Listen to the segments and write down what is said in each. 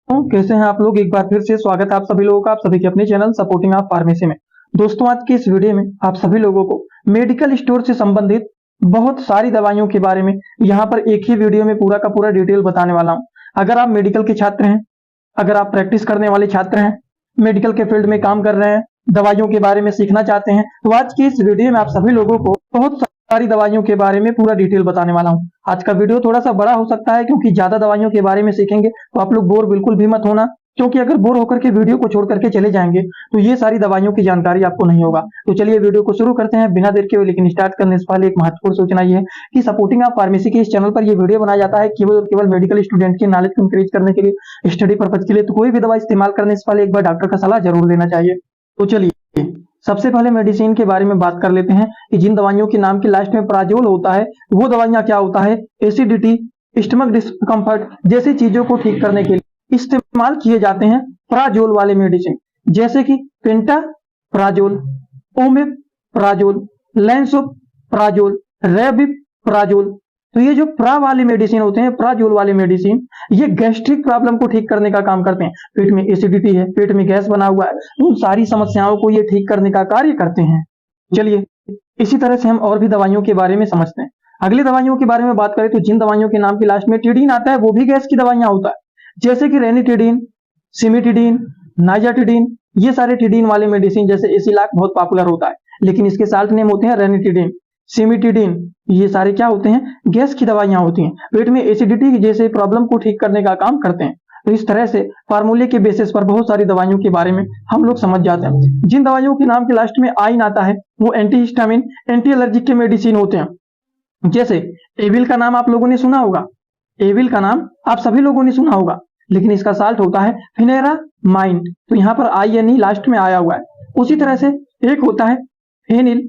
कैसे हैं आप लोग। एक बार फिर से स्वागत है आप सभी लोगों का, आप सभी के अपने चैनल सपोर्टिंग ऑफ फार्मेसी में। दोस्तों, आज के इस वीडियो में आप सभी लोगों को मेडिकल स्टोर से संबंधित बहुत सारी दवाइयों के बारे में यहाँ पर एक ही वीडियो में पूरा का पूरा डिटेल बताने वाला हूँ। अगर आप मेडिकल के छात्र हैं, अगर आप प्रैक्टिस करने वाले छात्र हैं, मेडिकल के फील्ड में काम कर रहे हैं, दवाइयों के बारे में सीखना चाहते हैं, तो आज की इस वीडियो में आप सभी लोगों को बहुत सारी दवाइयों के बारे में पूरा डिटेल बताने वाला हूँ। आज का वीडियो थोड़ा सा बड़ा हो सकता है क्योंकि ज्यादा दवाइयों के बारे में सीखेंगे तो आप लोग बोर बिल्कुल भी मत होना, क्योंकि अगर बोर होकर के वीडियो को छोड़ करके चले जाएंगे तो ये सारी दवाइयों की जानकारी आपको नहीं होगा। तो चलिए वीडियो को शुरू करते हैं बिना देर के हुए। लेकिन स्टार्ट करने से पहले एक महत्वपूर्ण सूचना ये है कि सपोर्टिंग ऑफ फार्मेसी के इस चैनल पर ये वीडियो बनाया जाता है केवल और केवल मेडिकल स्टूडेंट की नॉलेज को इंक्रीज करने के लिए, स्टडी पर्पज के लिए। तो कोई भी दवा इस्तेमाल करने से पहले एक बार डॉक्टर का सलाह जरूर लेना चाहिए। तो चलिए सबसे पहले मेडिसिन के बारे में बात कर लेते हैं कि जिन दवाइयों के नाम के लास्ट में प्राजोल होता है वो दवाइयां क्या होता है। एसिडिटी, स्टमक डिस्कम्फर्ट जैसी चीजों को ठीक करने के लिए इस्तेमाल किए जाते हैं प्राजोल वाले मेडिसिन, जैसे कि पेंटाप्राजोल, ओमेप्राजोल, लैंसोप्राजोल, रेबिप्राजोल। तो ये जो प्रा वाले मेडिसिन होते हैं, प्राजोल वाले मेडिसिन, ये गैस्ट्रिक प्रॉब्लम को ठीक करने का काम करते हैं। पेट में एसिडिटी है, पेट में गैस बना हुआ है, उन सारी समस्याओं को ये ठीक करने का कार्य करते हैं। चलिए इसी तरह से हम और भी दवाइयों के बारे में समझते हैं। अगली दवाइयों के बारे में बात करें तो जिन दवाइयों के नाम के लास्ट में टिडीन आता है वो भी गैस की दवाइयां होता है, जैसे कि रेनिटिडीन, सिमिटिडीन, नाइजाटिडीन। ये सारे टिडीन वाले मेडिसिन जैसे एसिलाक बहुत पॉपुलर होता है, लेकिन इसके साल्ट नेम होते हैं रेनिटिडीन, सिमिटिडीन। ये सारे क्या होते हैं, गैस की दवाइयां होती हैं, पेट में एसिडिटी जैसे प्रॉब्लम को ठीक करने का काम करते हैं। तो इस तरह से फार्मूले के बेसिस पर बहुत सारी दवाइयों के बारे में हम लोग समझ जाते हैं। जिन दवाइयों के नाम के लास्ट में आइन आता है वो एंटीहिस्टामिन, एंटी एलर्जिक के मेडिसिन होते हैं, जैसे एविल का नाम आप लोगों ने सुना होगा। एविल का नाम आप सभी लोगों ने सुना होगा, लेकिन इसका साल्ट होता है फिनेरामाइन। तो यहाँ पर INE लास्ट में आया हुआ है। उसी तरह से एक होता है फेनिल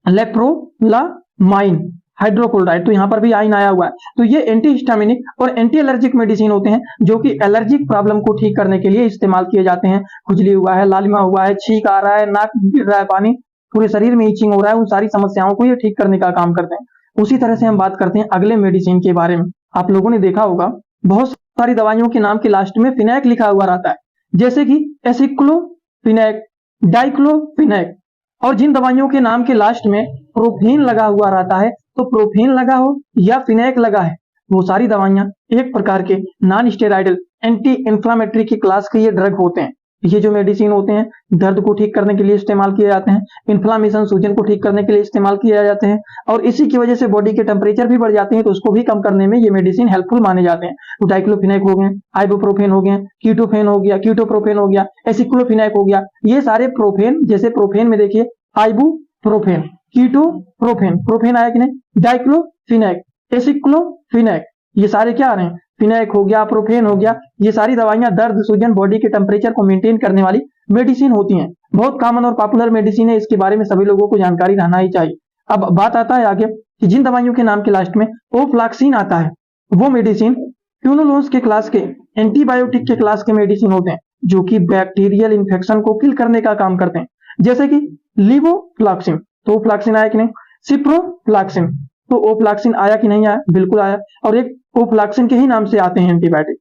लेप्रोलामाइन हाइड्रोक्लोराइड, तो यहाँ पर भी आइन आया हुआ है। तो ये एंटीहिस्टामिनिक और एंटी एलर्जिक मेडिसिन होते हैं जो कि एलर्जिक प्रॉब्लम को ठीक करने के लिए इस्तेमाल किए जाते हैं। खुजली हुआ है, लालिमा हुआ है, छींक आ रहा है, नाक गिर रहा है पानी, पूरे शरीर में ईचिंग हो रहा है, उन सारी समस्याओं को ये ठीक करने का काम करते हैं। उसी तरह से हम बात करते हैं अगले मेडिसिन के बारे में। आप लोगों ने देखा होगा बहुत सारी दवाइयों के नाम के लास्ट में फिनैक लिखा हुआ रहता है, जैसे कि एसिक्लोफिनैक, डाइक्लोफिनैक। और जिन दवाइयों के नाम के लास्ट में प्रोफेन लगा हुआ रहता है, तो प्रोफेन लगा हो या फिनैक लगा है, वो सारी दवाइयां एक प्रकार के नॉन स्टेरॉइडल एंटी इंफ्लामेटरी की क्लास के ये ड्रग होते हैं। ये जो मेडिसिन होते हैं दर्द को ठीक करने के लिए इस्तेमाल किए जाते हैं, इन्फ्लामेशन, सूजन को ठीक करने के लिए इस्तेमाल किए जाते हैं, और इसी की वजह से बॉडी के टेम्परेचर भी बढ़ जाते हैं, तो उसको भी कम करने में ये मेडिसिन हेल्पफुल माने जाते हैं। तो डाइक्लोफिनैक हो गए, आइबुप्रोफेन हो गए, कीटोफेन हो गया, कीटोप्रोफेन हो गया, एसिक्लोफिनैक हो गया। ये सारे प्रोफेन, जैसे प्रोफेन में देखिए आइबुप्रोफेन, कीटोप्रोफेन, प्रोफेन आया कि नहीं, डाइक्लोफिनैक, एसिक्लोफिनैक, ये सारे क्या आ रहे हैं, फिनैक हो गया, प्रोफेन हो गया। ये सारी दवाइयां दर्द, सूजन, बॉडी के टेम्परेचर को मेंटेन करने वाली मेडिसिन होती हैं। बहुत कॉमन और पॉपुलर मेडिसिन है, इसके बारे में सभी लोगों को जानकारी रहना ही चाहिए। अब बात आता है आगे कि जिन दवाइयों के नाम के लास्ट में ओफ्लॉक्सिन आता है वो मेडिसिन क्विनोलोन्स के क्लास के, एंटीबायोटिक के क्लास के मेडिसिन होते हैं जो कि बैक्टीरियल इन्फेक्शन को किल करने का काम करते हैं, जैसे कि लिवोफ्लॉक्सिन। तो ओफ्लॉक्सिन आया कि नहीं, सिप्रोफ्लॉक्सिन। तो ओफ्लॉक्सिन आया कि नहीं आया, बिल्कुल आया। और एक ओफ्लॉक्सिन के ही नाम से आते हैं एंटीबायोटिक।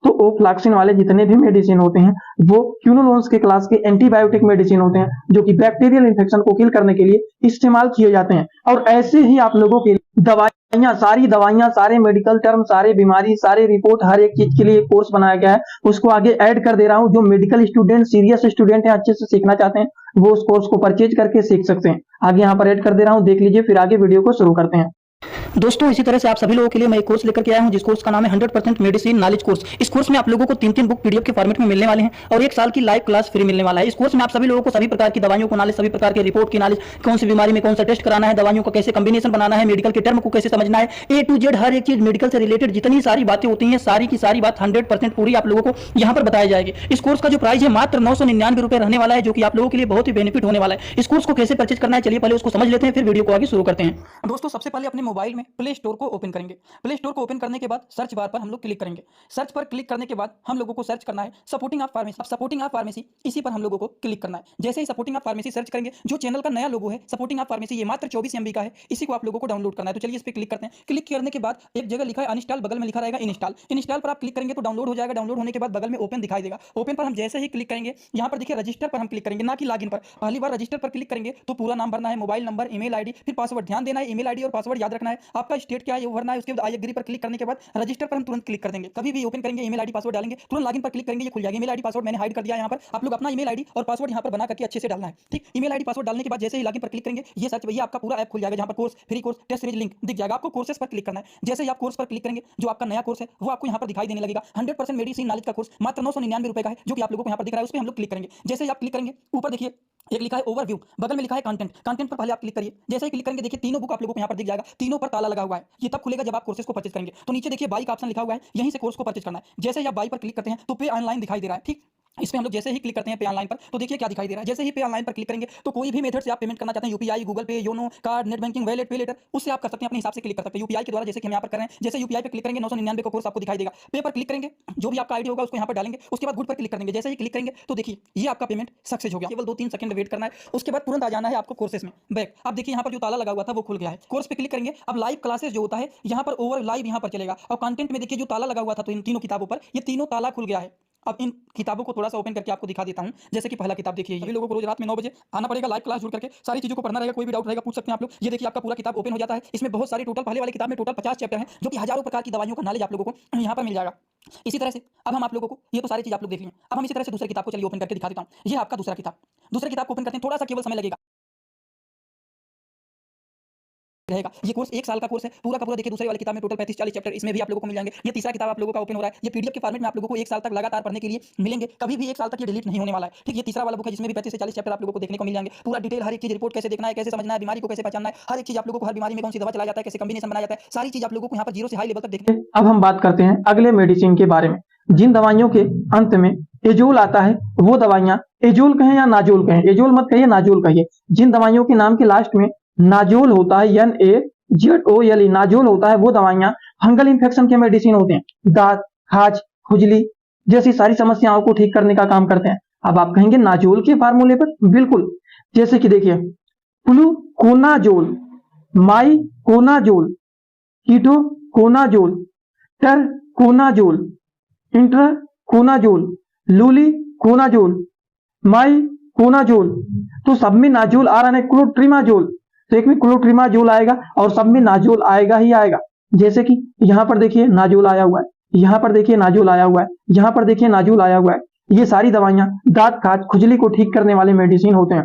तो ओफ्लॉक्सिन वाले जितने भी मेडिसिन होते हैं वो क्विनोलोन्स के क्लास के एंटीबायोटिक मेडिसिन होते हैं जो कि बैक्टीरियल इन्फेक्शन को किल करने के लिए इस्तेमाल किए जाते हैं। और ऐसे ही आप लोगों के दवाइयां, सारी दवाइयां, सारे मेडिकल टर्म, सारे बीमारी, सारे रिपोर्ट, हर एक चीज के लिए कोर्स बनाया गया है। उसको आगे ऐड कर दे रहा हूं। जो मेडिकल स्टूडेंट, सीरियस स्टूडेंट है, अच्छे से सीखना चाहते हैं, वो उस कोर्स को परचेज करके सीख सकते हैं। आगे यहाँ पर ऐड कर दे रहा हूँ, देख लीजिए, फिर आगे वीडियो को शुरू करते हैं। दोस्तों, इसी तरह से आप सभी लोगों के लिए मैं एक कोर्स लेकर के आया हूं, जिस कोर्स का नाम है 100% मेडिसिन नॉलेज कोर्स। इस कोर्स में आप लोगों को 3-3 बुक PDF के फॉर्मेट में मिलने वाले हैं और 1 साल की लाइव क्लास फ्री मिलने वाला है। इस कोर्स में आप सभी लोगों को सभी प्रकार की दवाइयों को नॉलेज, सभी प्रकार के रिपोर्ट की नॉलेज, कौन सी बीमारी में कौन सा टेस्ट कराना है, दवाइयों का कैसे कॉम्बिनेशन बनाना है, मेडिकल के टर्म को कैसे समझना है, A to Z हर एक चीज मेडिकल से रिलेटेड जितनी सारी बातें होती हैं, सारी की सारी बात 100% पूरी आप लोगों को यहाँ पर बताई जाएगी। इस कोर्स का जो प्राइस है मात्र 999 रुपए रहने वाला है, जो कि आप लोगों के लिए बहुत ही बेनिफिट होने वाला है। इस कोर्स को कैसे परचेज करना है, चलिए पहले उसको समझ लेते हैं, फिर वीडियो को आगे शुरू करते हैं। दोस्तों, सबसे पहले अपने मोबाइल में प्ले स्टोर को ओपन करेंगे। प्ले स्टोर को ओपन करने के बाद सर्च बार पर हम लोग क्लिक करेंगे। सर्च पर क्लिक करने के बाद हम लोगों को सर्च करना है सपोर्टिंग ऑफ फार्मेसी। अब सपोर्टिंग ऑफ फार्मेसी इसी पर हम लोगों को क्लिक करना है। जैसे ही सपोर्टिंग ऑफ फार्मेसी सर्च करेंगे, जो चैनल का नया लोगो है सपोर्टिंग ऑफ फार्मेसी, ये मात्र 24 MB का है, इसी को आप लोगों को डाउनलोड करना है। तो चलिए इस पर क्लिक करते हैं। क्लिक करने के बाद एक जगह लिखा है अनइंस्टॉल, बगल में लिखा रहेगा इंस्टॉल। इंस्टॉल पर आप क्लिक करेंगे तो डाउनलोड हो जाएगा। डाउनलोड होने के बाद बगल में ओपन दिखाई देगा। ओपन पर हम जैसे ही क्लिक करेंगे, यहाँ पर देखिए रजिस्टर पर हम क्लिक करेंगे, ना कि लॉगिन पर। पहली बार रजिस्टर पर क्लिक करेंगे तो पूरा नाम भरना है, मोबाइल नंबर, ईमेल आईडी, फिर पासवर्ड। ध्यान देना है ईमेल आईडी और पासवर्ड याद रखना है। आपका स्टेट क्या है वो भरना है। उसके बाद आई एग्री पर क्लिक करने के बाद रजिस्टर पर हम तुरंत क्लिक कर देंगे। कभी भी ओपन करेंगे ईमेल आईडी पासवर्ड डालेंगे, तुरंत लॉगिन पर क्लिक करेंगे, ये खुल जाएगा। ईमेल आईडी पासवर्ड मैंने हाइड कर दिया। यहाँ पर आप लोग अपना ईमेल आईडी और पासवर्ड यहाँ पर बना करके अच्छे से डालना है। ठीक, ईमेल आईडी पासवर्ड डालने के बाद जैसे ही लॉगिन पर क्लिक करेंगे, ये सर्च भैया आपका पूरा ऐप खुल जाएगा, जहाँ पर course, free course, test series link दिख जाएगा। आपको कोर्सेस पर क्लिक करना है। जैसे ही आप कोर्स पर क्लिक करेंगे, जो आपका नया कोर्स है वो आपको यहाँ पर दिखाई देने लगेगा। 100% मेडिसिन नॉलेज का कोर्स मात्र 999 रुपए का है, जो कि आप लोगों को यहाँ पर दिख रहा है। उस पर हम लोग क्लिक करेंगे। जैसे ही आप क्लिक करेंगे, ऊपर देखिए एक लिखा है ओवरव्यू, बगल में लिखा है कंटेंट। कंटेंट पर पहले आप क्लिक करिए। जैसे ही क्लिक करेंगे, देखिए तीनों बुक आप लोगों को यहाँ पर दिख जाएगा। तीनों पर ताला लगा हुआ है। ये तब खुलेगा जब आप कोर्सेज को परचेज करेंगे। तो नीचे देखिए बाई का ऑप्शन लिखा हुआ है, यहीं से कोर्स को परचेज करना है। जैसे ही आप बाई पर क्लिक करते हैं तो पे ऑनलाइन दिखाई दे रहा है। ठीक, इस पे हम लोग जैसे ही क्लिक करते हैं पे ऑनलाइन पर, तो देखिए क्या दिखाई दे रहा है। जैसे ही पे ऑनलाइन पर क्लिक करेंगे तो कोई भी मेथड से आप पेमेंट करना चाहते हैं, यूपीआई, गूगल पे, YONO, card, net banking, wallet, पे लेटर, उससे आप कर सकते हैं। अपने हिसाब से क्लिक कर सकते हैं यूपीआई के द्वारा, जैसे कि हम यहाँ पर कर रहे हैं। जैसे यूपीआई पे क्लिक करेंगे 999 का कोर्स आपको दिखाई देगा। पे पर क्लिक करेंगे, जो भी आपका आईडी होगा उसको यहाँ पर डालेंगे। उसके बाद गुड पर क्लिक कर देंगे। जैसे ही क्लिक करेंगे तो देखिए ये आपका पेमेंट सक्सेस हो गया। केवल 2-3 सेकंड वेट करना है, उसके बाद तुरंत आ जाना है आपको कोर्सेस में बैक। अब देखिए यहाँ पर जो ताला लगा हुआ था वो खुल गया है। कोर्स पे क्लिक करेंगे। अब लाइव क्लासेस जो होता है यहाँ पर ओवर लाइव यहाँ पर चलेगा। और कंटेंट में देखिए जो ताला लगा हुआ था तो इन तीनों किताबों पर, ये तीनों ताला खुल गया है। अब इन किताबों को थोड़ा सा ओपन करके आपको दिखा देता हूं। जैसे कि पहला किताब देखिए, सभी लोगों को रोज रात में 9 बजे आना पड़ेगा, लाइव क्लास जुड़ करके सारी चीजों को पढ़ना रहेगा। कोई भी डाउट रहेगा पूछ सकते हैं आप लोग। ये देखिए आपका पूरा किताब ओपन हो जाता है। इसमें बहुत सारी टोटल, पहले वाले किताब में टोटल 50 चैप्टर हैं, जो कि हजारों प्रकार की दवाइयों का नॉलेज आप लोगों को यहाँ पर मिल जाएगा। इसी तरह से अब हम आप लोगों को, ये तो सारी चीज आप लोग देख लें, अब हम इसी तरह से दूसरे किताब को चलिए ओपन करके दिखा देता हूँ। ये आपका दूसरा किताब। दूसरे किताब को ओपन करते हैं, थोड़ा सा केवल समय लगेगा रहेगा। ये कोर्स 1 साल का कोर्स है पूरा का पूरा। देखिए दूसरे वाली किताब में टोटल 35-40 चैप्टर इसमें भी आप लोगों को मिल जाएंगे। ये तीसरा किताब आप लोगों का ओपन हो रहा है। ये पीडीएफ के फॉर्मेट में आप लोगों को 1 साल तक लगातार पढ़ने के लिए मिलेंगे। कभी भी 1 साल तक ये डिलीट नहीं होने वाला है। ठीक, ये तीसरा वाला बुक है जिसमें भी 35 से 40 चैप्टर आप लोगों को देखने को मिल जाएंगे। पूरा डिटेल, हर एक चीज, रिपोर्ट कैसे देखना है, कैसे समझना है, बीमारी को कैसे पहचानना है, हर एक चीज आप लोगों को, हर बीमारी में कौन सी दवा चलाया जाता है, कैसे कॉम्बिनेशन बनाया जाता है, सारी चीज आप लोगों को यहाँ पर 0 से हाई लेवल तक देखने। अब हम बात करते हैं अगले मेडिसिन के बारे में। जिन दवाइयों के अंत में एजोल आता है वो दवाइयां, एजोल कहें या नाजोल कहें, एजोल मत कहिए नाजोल कहिए, जिन दवाइयों के नाम के लास्ट में नाजोल होता है, NaZOLE, नाजोल होता है, वो दवाइयां फंगल इंफेक्शन के मेडिसिन होते हैं। दांत, खाज, खुजली जैसी सारी समस्याओं को ठीक करने का काम करते हैं। अब आप कहेंगे नाजोल के फार्मूले पर, बिल्कुल। जैसे कि देखिए फ्लूकोनाजोल, माइकोनाजोल, कीटोकोनाजोल, टरकोनाजोल, इंट्राकोनाजोल, लूलिकोनाजोल, माइकोनाजोल, तो सब में नाजोल आ रहा है। क्लोट्रिमाजोल, तो एक में क्लोट्रिमाजोल आएगा और सब में नाजोल आएगा ही आएगा। जैसे कि यहाँ पर देखिए नाजोल आया हुआ है, यहाँ पर देखिए नाजोल आया हुआ है, यहाँ पर देखिए नाजोल आया हुआ है। ये सारी दवाइयां दांत, खाज, खुजली को ठीक करने वाले मेडिसिन होते हैं।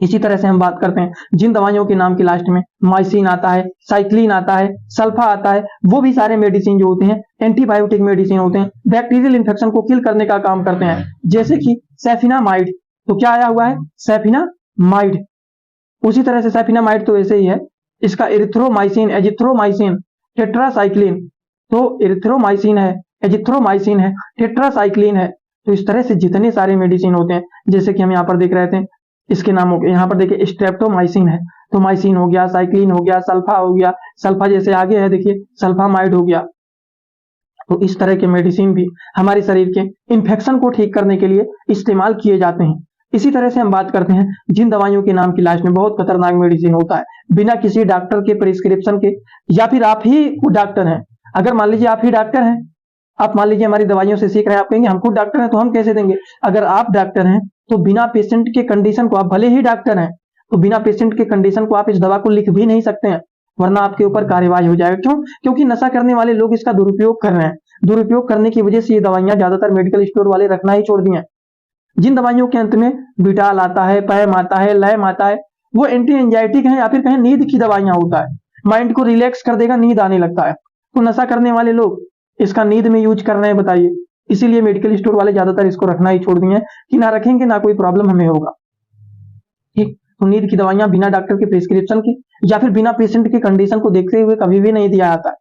इसी तरह से हम बात करते हैं जिन दवाइयों के नाम के लास्ट में माइसिन आता है, साइक्लिन आता है, सल्फा आता है, वो भी सारे मेडिसिन जो होते हैं एंटीबायोटिक मेडिसिन होते हैं, बैक्टीरियल इंफेक्शन को किल करने का काम करते हैं। जैसे कि सैफिनामाइड, तो क्या आया हुआ है, सैफिनामाइड। उसी तरह से सैफिनामाइड तो ऐसे ही है, इसका एरिथ्रोमाइसिन, एजिथ्रोमाइसिन, टेट्रासाइक्लिन, तो एरिथ्रोमाइसिन है, एजिथ्रोमाइसिन है, टेट्रासाइक्लिन है। तो इस तरह से जितने सारे मेडिसिन होते हैं, जैसे कि हम यहाँ पर देख रहे थे, इसके नाम हो गए, यहाँ पर देखिए स्ट्रेप्टोमाइसिन है, तो माइसिन हो गया, साइक्लिन हो गया, सल्फा हो गया, सल्फा जैसे आगे है देखिए सल्फामाइड हो गया। तो इस तरह के मेडिसिन भी हमारे शरीर के इंफेक्शन को ठीक करने के लिए इस्तेमाल किए जाते हैं। इसी तरह से हम बात करते हैं जिन दवाइयों के नाम की लास्ट में बहुत खतरनाक मेडिसिन होता है, बिना किसी डॉक्टर के प्रिस्क्रिप्शन के, या फिर आप ही डॉक्टर हैं, अगर मान लीजिए आप ही डॉक्टर हैं, आप मान लीजिए हमारी दवाइयों से सीख रहे हैं, आप कहेंगे हम खुद डॉक्टर हैं तो हम कैसे देंगे। अगर आप डॉक्टर हैं तो बिना पेशेंट के कंडीशन को, आप भले ही डॉक्टर हैं तो बिना पेशेंट के कंडीशन को आप इस दवा को लिख भी नहीं सकते हैं, वरना आपके ऊपर कार्यवाही हो जाएगा। क्यों? क्योंकि नशा करने वाले लोग इसका दुरुपयोग कर रहे हैं। दुरुपयोग करने की वजह से ये दवाइयां ज्यादातर मेडिकल स्टोर वाले रखना ही छोड़ दिए हैं। जिन दवाइयों के अंत में बिटाल आता है, पैम आता है, लैम आता है, वो एंटी एंजाइटिक है या फिर कहें नींद की दवाइयां होता है, माइंड को रिलैक्स कर देगा, नींद आने लगता है। तो नशा करने वाले लोग इसका नींद में यूज कर रहे हैं, बताइए। इसीलिए मेडिकल स्टोर वाले ज्यादातर इसको रखना ही छोड़ दिए हैं कि ना रखेंगे ना कोई प्रॉब्लम हमें होगा। ठीक, तो नींद की दवाइयां बिना डॉक्टर के प्रिस्क्रिप्शन की या फिर बिना पेशेंट की कंडीशन को देखते हुए कभी भी नहीं दिया जाता है।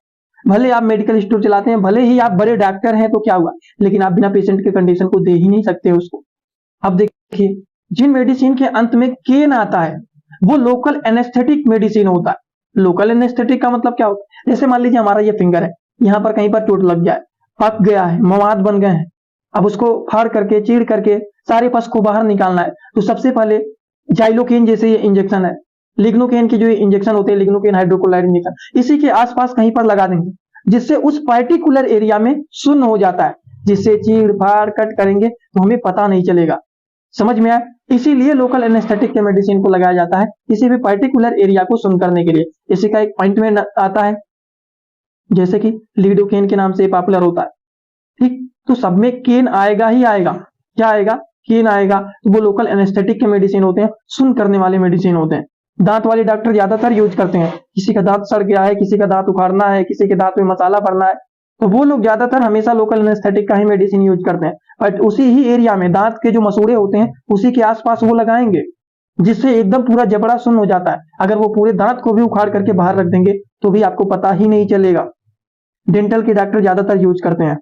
भले आप मेडिकल स्टोर चलाते हैं, भले ही आप बड़े डॉक्टर हैं तो क्या हुआ, लेकिन आप बिना पेशेंट के कंडीशन को दे ही नहीं सकते उसको। अब देखिए जिन मेडिसिन के अंत में केन आता है वो लोकल एनेस्थेटिक मेडिसिन होता है। लोकल एनेस्थेटिक का मतलब क्या होता है? जैसे मान लीजिए हमारा ये फिंगर है, यहाँ पर कहीं पर चोट लग जाए, पक गया है, मवाद बन गए हैं, अब उसको फाड़ करके चीड़ करके सारे पस को बाहर निकालना है, तो सबसे पहले जाइलोकेन जैसे ये इंजेक्शन है, लिग्नोकेन के जो इंजेक्शन होते हैं, लिग्नोकेन हाइड्रोक्लोराइड इंजेक्शन, इसी के आसपास कहीं पर लगा देंगे, जिससे उस पर्टिकुलर एरिया में शून्य हो जाता है, जिससे चीड़ फाड़ कट करेंगे तो हमें पता नहीं चलेगा। समझ में आया? इसीलिए लोकल एनेस्थेटिक के मेडिसिन को लगाया जाता है किसी भी पर्टिकुलर एरिया को सुन करने के लिए। इसी का एक पॉइंट में आता है, जैसे कि लिडोकेन के नाम से पॉपुलर होता है, ठीक, तो सब में केन आएगा ही आएगा। क्या आएगा? केन आएगा। तो वो लोकल एनेस्थेटिक के मेडिसिन होते हैं, सुन करने वाले मेडिसिन होते हैं। दांत वाले डॉक्टर ज्यादातर यूज करते हैं, किसी का दांत सड़ गया है, किसी का दांत उखाड़ना है, किसी के दांत में मसाला भरना है, तो वो लोग ज्यादातर हमेशा लोकल एनेस्थेटिक का ही मेडिसिन यूज करते हैं। बट उसी ही एरिया में दांत के जो मसूड़े होते हैं उसी के आसपास वो लगाएंगे, जिससे एकदम पूरा जबड़ा सुन्न हो जाता है। अगर वो पूरे दांत को भी उखाड़ करके बाहर रख देंगे तो भी आपको पता ही नहीं चलेगा। डेंटल के डॉक्टर ज्यादातर यूज करते हैं।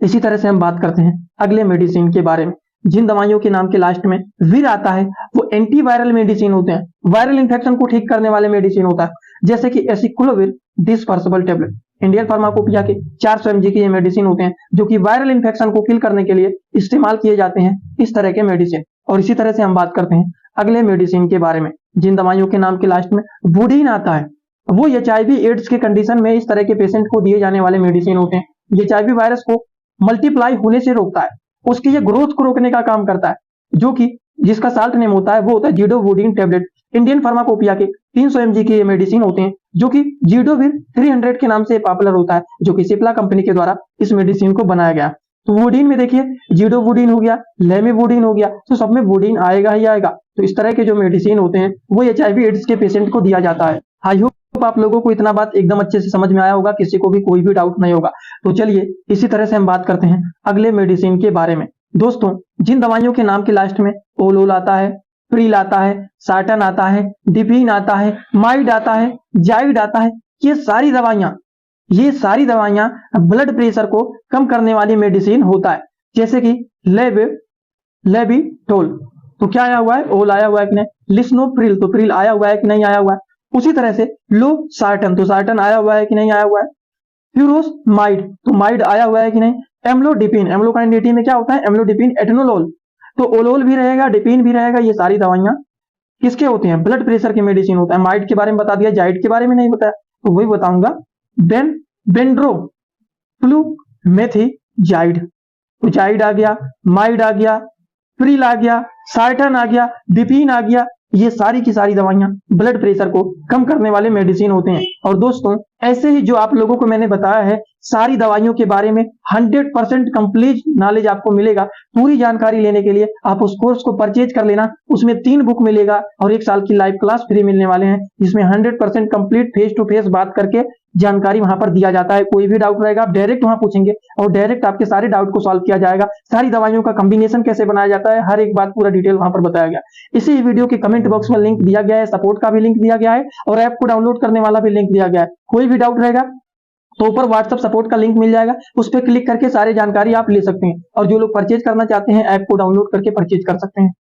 इसी तरह से हम बात करते हैं अगले मेडिसिन के बारे में। जिन दवाइयों के नाम के लास्ट में वीर आता है वो एंटीवायरल मेडिसिन होते हैं, वायरल इंफेक्शन को ठीक करने वाले मेडिसिन होता है, जैसे कि aciclovir dispersible tablet. Indian pharmacopoeia के 400 mg के ये मेडिसिन होते हैं जो कि वायरल इंफेक्शन को किल करने के लिए इस्तेमाल किए जाते हैं, इस तरह के मेडिसिन। और इसी तरह से हम बात करते हैं अगले मेडिसिन के बारे में। जिन दवाइयों के नाम के लास्ट में वुडीन आता है वो HIV एड्स के कंडीशन में इस तरह के पेशेंट को दिए जाने वाले मेडिसिन होते हैं। HIV वायरस को मल्टीप्लाई होने से रोकता है, उसकी ये ग्रोथ को रोकने का काम करता है, जो कि जिसका साल्ट नेम होता है वो होता है जीडोवुडीन टेबलेट। इंडियन फार्माकोपिया के 300 mg के ये मेडिसिन होते हैं जो कि जीडोविर 300 के नाम से पॉपुलर होता है, जो कि सिप्ला कंपनी के द्वारा इस मेडिसिन को बनाया गया। तो वुडीन में देखिए जीडोवुडीन हो गया, लेमिवुडीन हो गया, तो सब में वुडीन आएगा ही आएगा। तो इस तरह के जो मेडिसिन होते हैं वो HIV एड्स के पेशेंट को दिया जाता है। आई होप आप लोगों को इतना बात एकदम अच्छे से समझ में आया होगा, किसी को भी कोई भी डाउट नहीं होगा। तो चलिए इसी तरह से हम बात करते हैं अगले मेडिसिन के बारे में। दोस्तों, जिन दवाइयों के नाम के लास्ट में ओलोल आता है, प्रिल आता है, साटन आता है, डिपीन आता है, माइड आता है, जाइड आता है, ये सारी दवाइयां ब्लड प्रेशर को कम करने वाली मेडिसिन होता है, जैसे कि लेविटोल। तो क्या आया हुआ है? ओल आया हुआ है कि नहीं? लिस्नोप्रिल, तो प्रिल आया हुआ है कि नहीं आया हुआ है? उसी तरह से लो सार्टन, तो सार्टन आया हुआ है कि नहीं आया हुआ है? फ्यूरोसमाइड, तो माइड आया हुआ है कि नहीं? एम्लोडिपिन, एम्लोकाइनेटी में क्या होता है? एम्लोडिपिन एटेनोलोल, तो ओलोल भी रहेगा, डिपिन भी रहेगा। ये सारी दवाइयां किसके होते हैं? ब्लड प्रेशर के मेडिसिन होता है। माइड के बारे में बता दिया, जाइड के बारे में नहीं बताया, तो वही बताऊंगा। बेंड्रोफ्लूमेथिजाइड, तो जाइड आ गया, माइड आ गया, प्रिल आ गया, सार्टन आ गया, डिपिन आ गया। ये सारी की सारी दवाइयां ब्लड प्रेशर को कम करने वाले मेडिसिन होते हैं। और दोस्तों, ऐसे ही जो आप लोगों को मैंने बताया है सारी दवाइयों के बारे में 100% कंप्लीट नॉलेज आपको मिलेगा। पूरी जानकारी लेने के लिए आप उस कोर्स को परचेज कर लेना, उसमें 3 बुक मिलेगा और 1 साल की लाइव क्लास फ्री मिलने वाले हैं, जिसमें 100% कंप्लीट फेस टू फेस बात करके जानकारी वहां पर दिया जाता है। कोई भी डाउट रहेगा आप डायरेक्ट वहां पूछेंगे और डायरेक्ट आपके सारे डाउट को सॉल्व किया जाएगा। सारी दवाइयों का कॉम्बिनेशन कैसे बनाया जाता है, हर एक बात पूरा डिटेल वहां पर बताया गया। इसी वीडियो के कमेंट बॉक्स में लिंक दिया गया है, सपोर्ट का भी लिंक दिया गया है और ऐप को डाउनलोड करने वाला भी लिंक दिया गया है। कोई भी डाउट रहेगा तो ऊपर व्हाट्सएप सपोर्ट का लिंक मिल जाएगा, उस पर क्लिक करके सारी जानकारी आप ले सकते हैं। और जो लोग परचेज करना चाहते हैं ऐप को डाउनलोड करके परचेज कर सकते हैं।